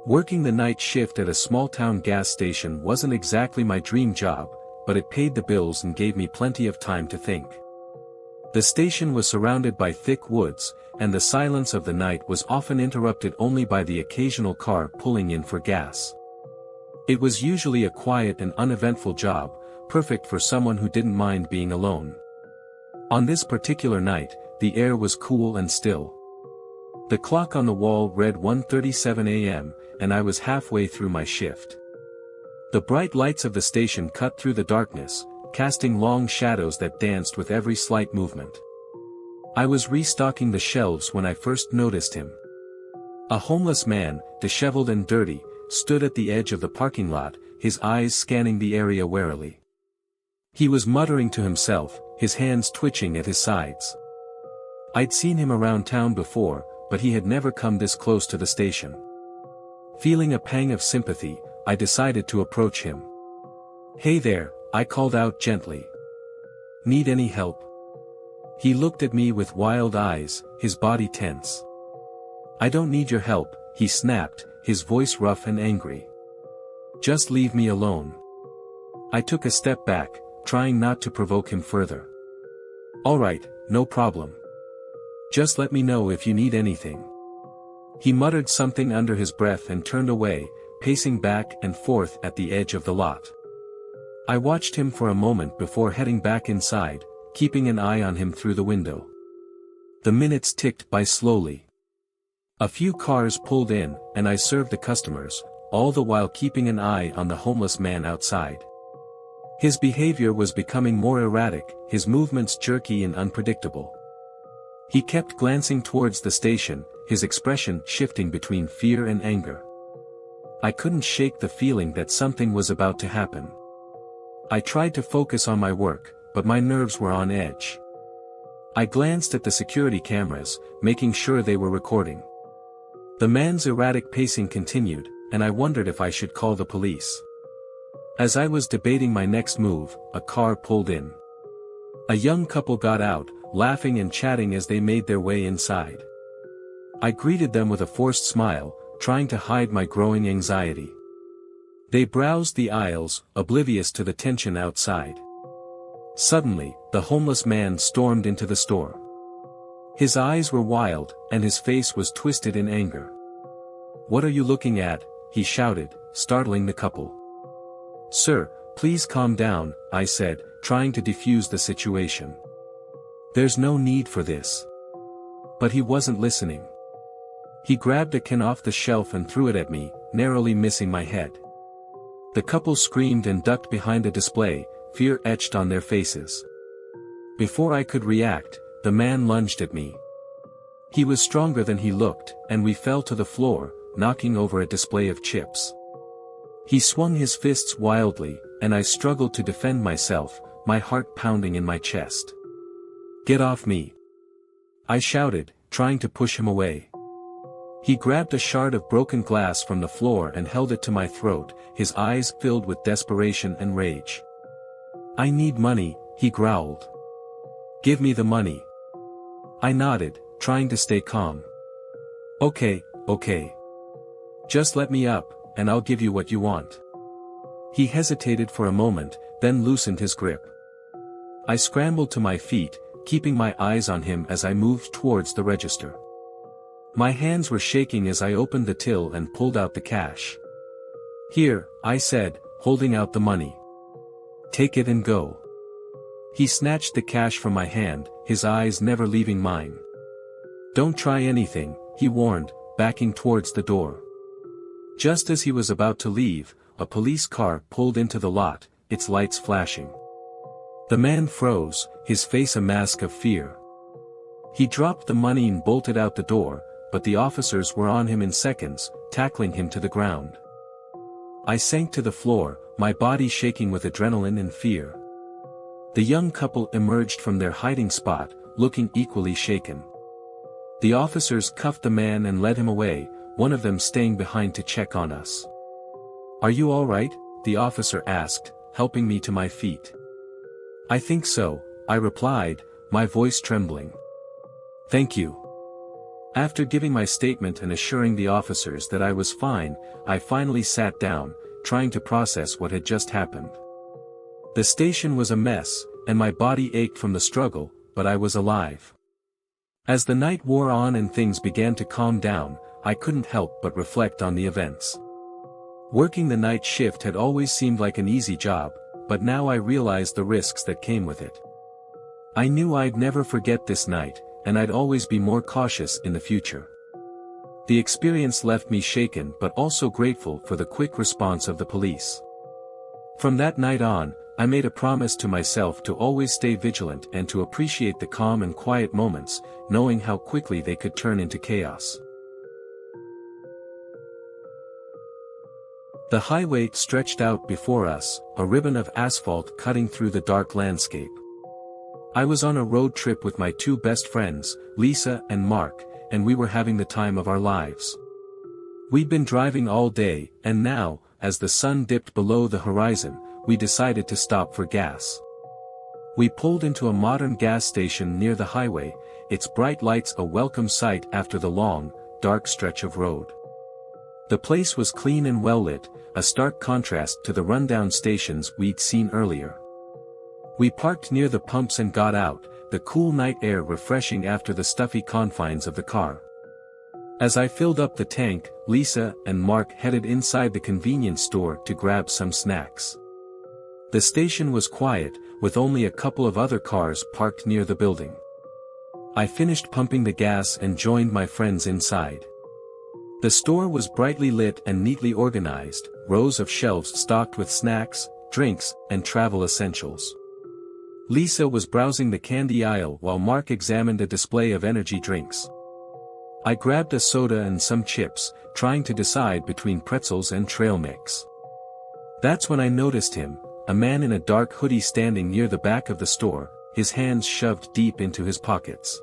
Working the night shift at a small-town gas station wasn't exactly my dream job, but it paid the bills and gave me plenty of time to think. The station was surrounded by thick woods, and the silence of the night was often interrupted only by the occasional car pulling in for gas. It was usually a quiet and uneventful job, perfect for someone who didn't mind being alone. On this particular night, the air was cool and still. The clock on the wall read 1:37 a.m., and I was halfway through my shift. The bright lights of the station cut through the darkness, casting long shadows that danced with every slight movement. I was restocking the shelves when I first noticed him. A homeless man, disheveled and dirty, stood at the edge of the parking lot, his eyes scanning the area warily. He was muttering to himself, his hands twitching at his sides. I'd seen him around town before, but he had never come this close to the station. Feeling a pang of sympathy, I decided to approach him. "Hey there," I called out gently. "Need any help?" He looked at me with wild eyes, his body tense. "I don't need your help," he snapped, his voice rough and angry. "Just leave me alone." I took a step back, trying not to provoke him further. "All right, no problem. Just let me know if you need anything." He muttered something under his breath and turned away, pacing back and forth at the edge of the lot. I watched him for a moment before heading back inside, keeping an eye on him through the window. The minutes ticked by slowly. A few cars pulled in, and I served the customers, all the while keeping an eye on the homeless man outside. His behavior was becoming more erratic, his movements jerky and unpredictable. He kept glancing towards the station, his expression shifting between fear and anger. I couldn't shake the feeling that something was about to happen. I tried to focus on my work, but my nerves were on edge. I glanced at the security cameras, making sure they were recording. The man's erratic pacing continued, and I wondered if I should call the police. As I was debating my next move, a car pulled in. A young couple got out, laughing and chatting as they made their way inside. I greeted them with a forced smile, trying to hide my growing anxiety. They browsed the aisles, oblivious to the tension outside. Suddenly, the homeless man stormed into the store. His eyes were wild, and his face was twisted in anger. "What are you looking at?" he shouted, startling the couple. "Sir, please calm down," I said, trying to defuse the situation. "There's no need for this." But he wasn't listening. He grabbed a can off the shelf and threw it at me, narrowly missing my head. The couple screamed and ducked behind a display, fear etched on their faces. Before I could react, the man lunged at me. He was stronger than he looked, and we fell to the floor, knocking over a display of chips. He swung his fists wildly, and I struggled to defend myself, my heart pounding in my chest. "Get off me!" I shouted, trying to push him away. He grabbed a shard of broken glass from the floor and held it to my throat, his eyes filled with desperation and rage. "I need money," he growled. "Give me the money." I nodded, trying to stay calm. Okay. Just let me up, and I'll give you what you want." He hesitated for a moment, then loosened his grip. I scrambled to my feet, keeping my eyes on him as I moved towards the register. My hands were shaking as I opened the till and pulled out the cash. "Here," I said, holding out the money. "Take it and go." He snatched the cash from my hand, his eyes never leaving mine. "Don't try anything," he warned, backing towards the door. Just as he was about to leave, a police car pulled into the lot, its lights flashing. The man froze, his face a mask of fear. He dropped the money and bolted out the door, but the officers were on him in seconds, tackling him to the ground. I sank to the floor, my body shaking with adrenaline and fear. The young couple emerged from their hiding spot, looking equally shaken. The officers cuffed the man and led him away, one of them staying behind to check on us. "Are you all right?" the officer asked, helping me to my feet. "I think so," I replied, my voice trembling. "Thank you." After giving my statement and assuring the officers that I was fine, I finally sat down, trying to process what had just happened. The station was a mess, and my body ached from the struggle, but I was alive. As the night wore on and things began to calm down, I couldn't help but reflect on the events. Working the night shift had always seemed like an easy job, but now I realized the risks that came with it. I knew I'd never forget this night, and I'd always be more cautious in the future. The experience left me shaken but also grateful for the quick response of the police. From that night on, I made a promise to myself to always stay vigilant and to appreciate the calm and quiet moments, knowing how quickly they could turn into chaos. The highway stretched out before us, a ribbon of asphalt cutting through the dark landscape. I was on a road trip with my two best friends, Lisa and Mark, and we were having the time of our lives. We'd been driving all day, and now, as the sun dipped below the horizon, we decided to stop for gas. We pulled into a modern gas station near the highway, its bright lights a welcome sight after the long, dark stretch of road. The place was clean and well lit, a stark contrast to the rundown stations we'd seen earlier. We parked near the pumps and got out, the cool night air refreshing after the stuffy confines of the car. As I filled up the tank, Lisa and Mark headed inside the convenience store to grab some snacks. The station was quiet, with only a couple of other cars parked near the building. I finished pumping the gas and joined my friends inside. The store was brightly lit and neatly organized, rows of shelves stocked with snacks, drinks, and travel essentials. Lisa was browsing the candy aisle while Mark examined a display of energy drinks. I grabbed a soda and some chips, trying to decide between pretzels and trail mix. That's when I noticed him, a man in a dark hoodie standing near the back of the store, his hands shoved deep into his pockets.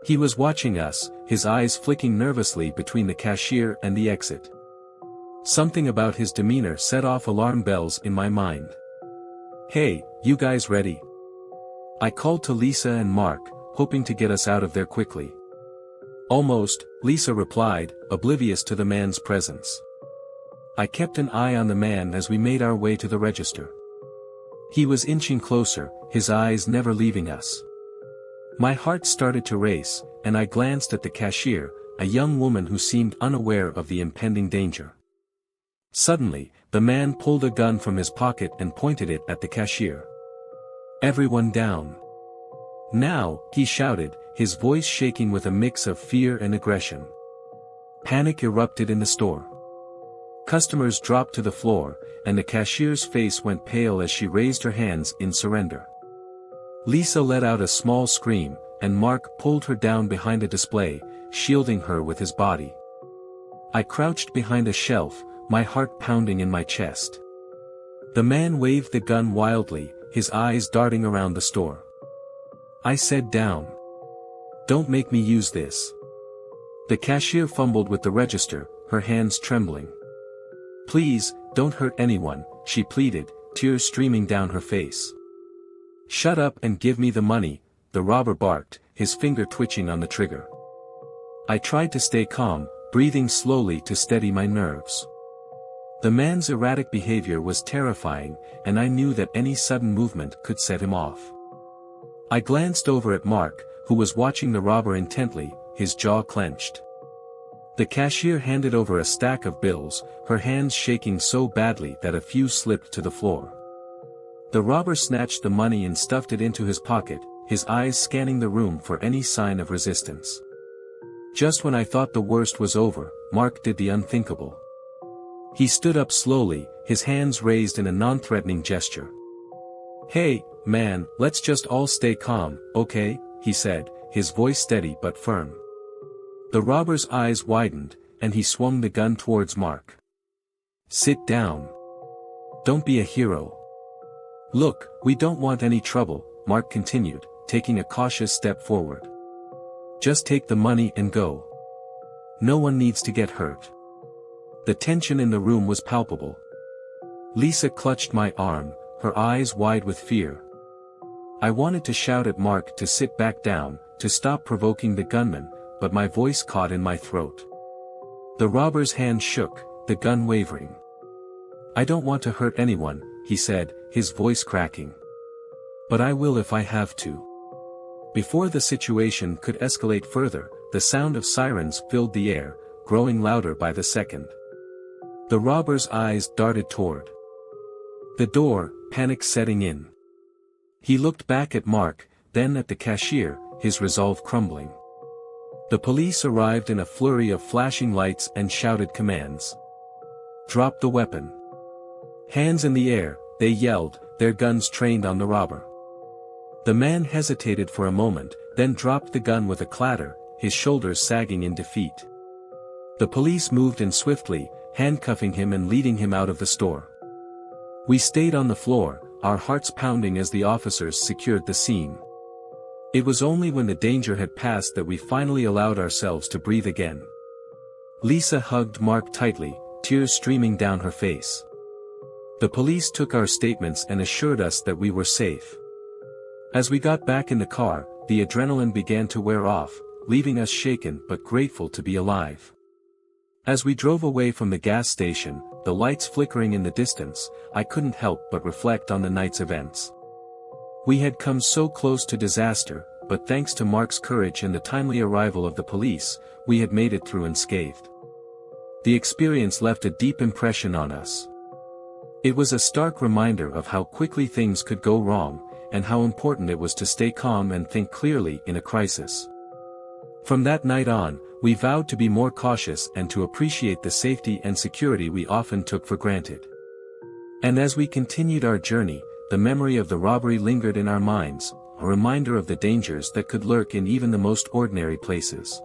He was watching us, his eyes flicking nervously between the cashier and the exit. Something about his demeanor set off alarm bells in my mind. "Hey, you guys ready?" I called to Lisa and Mark, hoping to get us out of there quickly. "Almost," Lisa replied, oblivious to the man's presence. I kept an eye on the man as we made our way to the register. He was inching closer, his eyes never leaving us. My heart started to race, and I glanced at the cashier, a young woman who seemed unaware of the impending danger. Suddenly, the man pulled a gun from his pocket and pointed it at the cashier. "Everyone down. Now," he shouted, his voice shaking with a mix of fear and aggression. Panic erupted in the store. Customers dropped to the floor, and the cashier's face went pale as she raised her hands in surrender. Lisa let out a small scream, and Mark pulled her down behind a display, shielding her with his body. I crouched behind a shelf, my heart pounding in my chest. The man waved the gun wildly, his eyes darting around the store. I said, "Down. Don't make me use this." The cashier fumbled with the register, her hands trembling. "Please, don't hurt anyone," she pleaded, tears streaming down her face. "Shut up and give me the money," the robber barked, his finger twitching on the trigger. I tried to stay calm, breathing slowly to steady my nerves. The man's erratic behavior was terrifying, and I knew that any sudden movement could set him off. I glanced over at Mark, who was watching the robber intently, his jaw clenched. The cashier handed over a stack of bills, her hands shaking so badly that a few slipped to the floor. The robber snatched the money and stuffed it into his pocket, his eyes scanning the room for any sign of resistance. Just when I thought the worst was over, Mark did the unthinkable. He stood up slowly, his hands raised in a non-threatening gesture. "Hey, man, let's just all stay calm, okay?" he said, his voice steady but firm. The robber's eyes widened, and he swung the gun towards Mark. "Sit down. Don't be a hero." "Look, we don't want any trouble," Mark continued, taking a cautious step forward. "Just take the money and go. No one needs to get hurt." The tension in the room was palpable. Lisa clutched my arm, her eyes wide with fear. I wanted to shout at Mark to sit back down, to stop provoking the gunman, but my voice caught in my throat. The robber's hand shook, the gun wavering. "I don't want to hurt anyone," he said, his voice cracking. "But I will if I have to." Before the situation could escalate further, the sound of sirens filled the air, growing louder by the second. The robber's eyes darted toward the door, panic setting in. He looked back at Mark, then at the cashier, his resolve crumbling. The police arrived in a flurry of flashing lights and shouted commands. "Drop the weapon." "Hands in the air," they yelled, their guns trained on the robber. The man hesitated for a moment, then dropped the gun with a clatter, his shoulders sagging in defeat. The police moved in swiftly, handcuffing him and leading him out of the store. We stayed on the floor, our hearts pounding as the officers secured the scene. It was only when the danger had passed that we finally allowed ourselves to breathe again. Lisa hugged Mark tightly, tears streaming down her face. The police took our statements and assured us that we were safe. As we got back in the car, the adrenaline began to wear off, leaving us shaken but grateful to be alive. As we drove away from the gas station, the lights flickering in the distance, I couldn't help but reflect on the night's events. We had come so close to disaster, but thanks to Mark's courage and the timely arrival of the police, we had made it through unscathed. The experience left a deep impression on us. It was a stark reminder of how quickly things could go wrong, and how important it was to stay calm and think clearly in a crisis. From that night on, we vowed to be more cautious and to appreciate the safety and security we often took for granted. And as we continued our journey, the memory of the robbery lingered in our minds, a reminder of the dangers that could lurk in even the most ordinary places.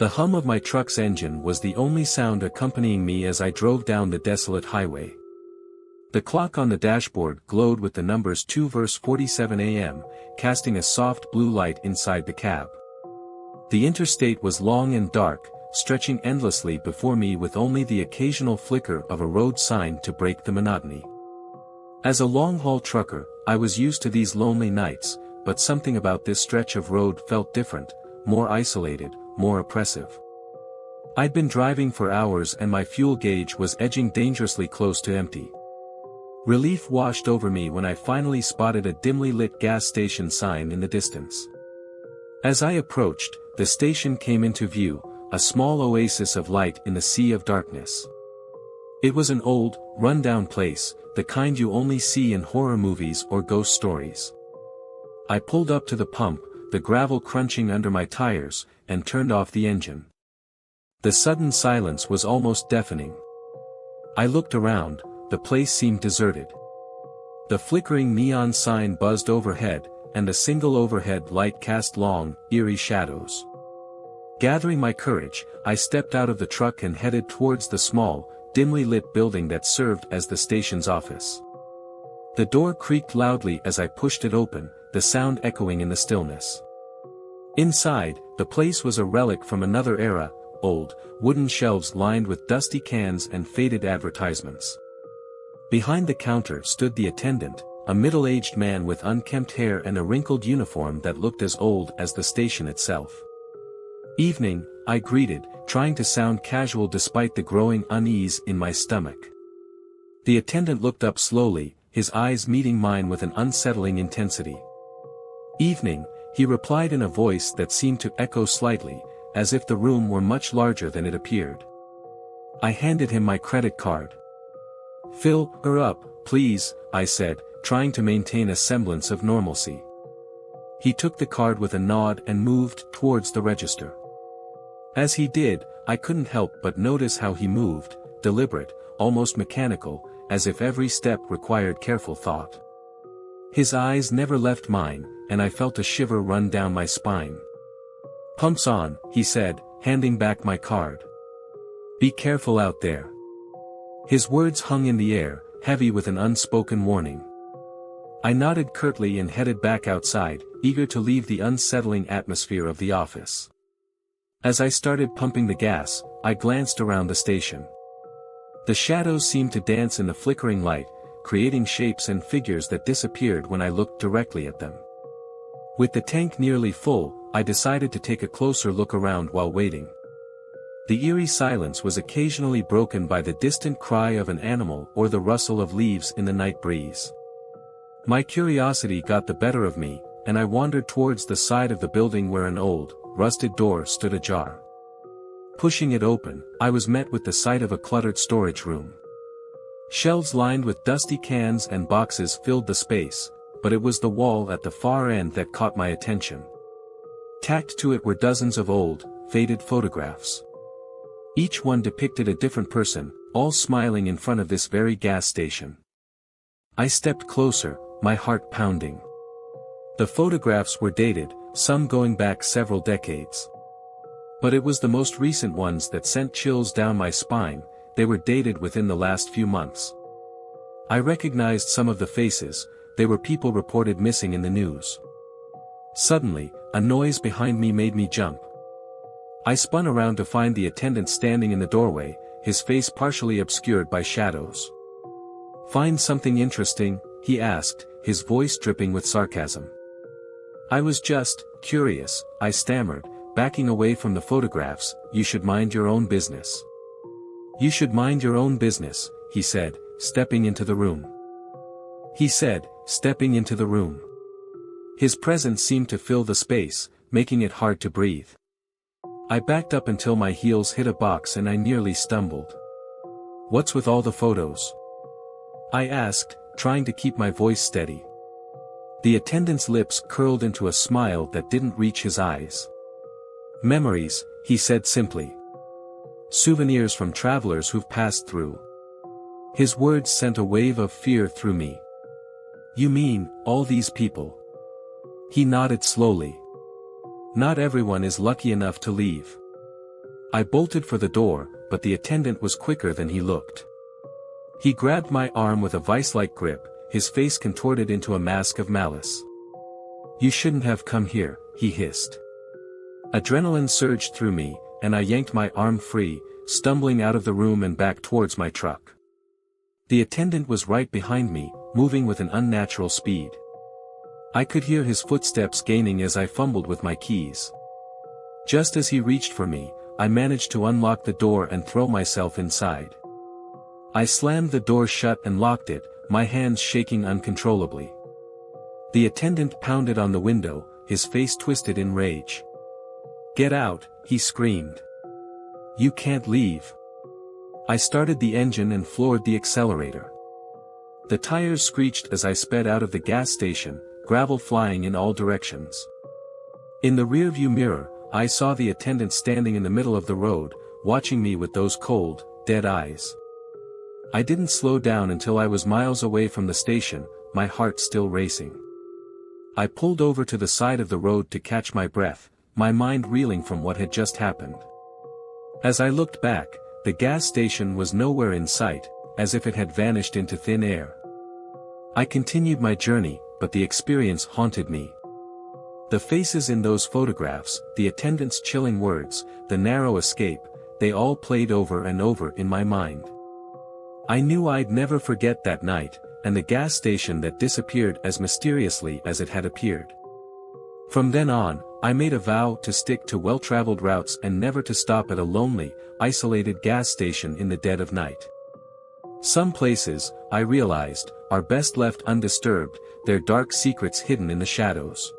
The hum of my truck's engine was the only sound accompanying me as I drove down the desolate highway. The clock on the dashboard glowed with the numbers 2:47 a.m., casting a soft blue light inside the cab. The interstate was long and dark, stretching endlessly before me with only the occasional flicker of a road sign to break the monotony. As a long-haul trucker, I was used to these lonely nights, but something about this stretch of road felt different, more isolated, more oppressive. I'd been driving for hours and my fuel gauge was edging dangerously close to empty. Relief washed over me when I finally spotted a dimly lit gas station sign in the distance. As I approached, the station came into view, a small oasis of light in the sea of darkness. It was an old, run-down place, the kind you only see in horror movies or ghost stories. I pulled up to the pump, the gravel crunching under my tires, and turned off the engine. The sudden silence was almost deafening. I looked around, the place seemed deserted. The flickering neon sign buzzed overhead, and a single overhead light cast long, eerie shadows. Gathering my courage, I stepped out of the truck and headed towards the small, dimly lit building that served as the station's office. The door creaked loudly as I pushed it open, the sound echoing in the stillness. Inside, the place was a relic from another era, old, wooden shelves lined with dusty cans and faded advertisements. Behind the counter stood the attendant, a middle-aged man with unkempt hair and a wrinkled uniform that looked as old as the station itself. "Evening," I greeted, trying to sound casual despite the growing unease in my stomach. The attendant looked up slowly, his eyes meeting mine with an unsettling intensity. "Evening," he replied in a voice that seemed to echo slightly, as if the room were much larger than it appeared. I handed him my credit card. "Fill her up, please," I said, trying to maintain a semblance of normalcy. He took the card with a nod and moved towards the register. As he did, I couldn't help but notice how he moved, deliberate, almost mechanical, as if every step required careful thought. His eyes never left mine, and I felt a shiver run down my spine. "Pumps on," he said, handing back my card. "Be careful out there." His words hung in the air, heavy with an unspoken warning. I nodded curtly and headed back outside, eager to leave the unsettling atmosphere of the office. As I started pumping the gas, I glanced around the station. The shadows seemed to dance in the flickering light, creating shapes and figures that disappeared when I looked directly at them. With the tank nearly full, I decided to take a closer look around while waiting. The eerie silence was occasionally broken by the distant cry of an animal or the rustle of leaves in the night breeze. My curiosity got the better of me, and I wandered towards the side of the building where an old, rusted door stood ajar. Pushing it open, I was met with the sight of a cluttered storage room. Shelves lined with dusty cans and boxes filled the space, but it was the wall at the far end that caught my attention. Tacked to it were dozens of old, faded photographs. Each one depicted a different person, all smiling in front of this very gas station. I stepped closer, my heart pounding. The photographs were dated, some going back several decades. But it was the most recent ones that sent chills down my spine. They were dated within the last few months. I recognized some of the faces. They were people reported missing in the news. Suddenly, a noise behind me made me jump. I spun around to find the attendant standing in the doorway, his face partially obscured by shadows. "Find something interesting?" he asked, his voice dripping with sarcasm. "I was just curious," I stammered, backing away from the photographs. "You should mind your own business." "You should mind your own business," he said, stepping into the room. His presence seemed to fill the space, making it hard to breathe. I backed up until my heels hit a box and I nearly stumbled. "What's with all the photos?" I asked, trying to keep my voice steady. The attendant's lips curled into a smile that didn't reach his eyes. "Memories," he said simply. "Souvenirs from travelers who've passed through." His words sent a wave of fear through me. "You mean, all these people?" He nodded slowly. "Not everyone is lucky enough to leave." I bolted for the door, but the attendant was quicker than he looked. He grabbed my arm with a vice-like grip, his face contorted into a mask of malice. "You shouldn't have come here," he hissed. Adrenaline surged through me, and I yanked my arm free, stumbling out of the room and back towards my truck. The attendant was right behind me, moving with an unnatural speed. I could hear his footsteps gaining as I fumbled with my keys. Just as he reached for me, I managed to unlock the door and throw myself inside. I slammed the door shut and locked it, my hands shaking uncontrollably. The attendant pounded on the window, his face twisted in rage. "Get out," he screamed. "You can't leave." I started the engine and floored the accelerator. The tires screeched as I sped out of the gas station, gravel flying in all directions. In the rearview mirror, I saw the attendant standing in the middle of the road, watching me with those cold, dead eyes. I didn't slow down until I was miles away from the station, my heart still racing. I pulled over to the side of the road to catch my breath, my mind reeling from what had just happened. As I looked back, the gas station was nowhere in sight, as if it had vanished into thin air. I continued my journey, but the experience haunted me. The faces in those photographs, the attendant's chilling words, the narrow escape, they all played over and over in my mind. I knew I'd never forget that night, and the gas station that disappeared as mysteriously as it had appeared. From then on, I made a vow to stick to well-traveled routes and never to stop at a lonely, isolated gas station in the dead of night. Some places, I realized, are best left undisturbed, their dark secrets hidden in the shadows.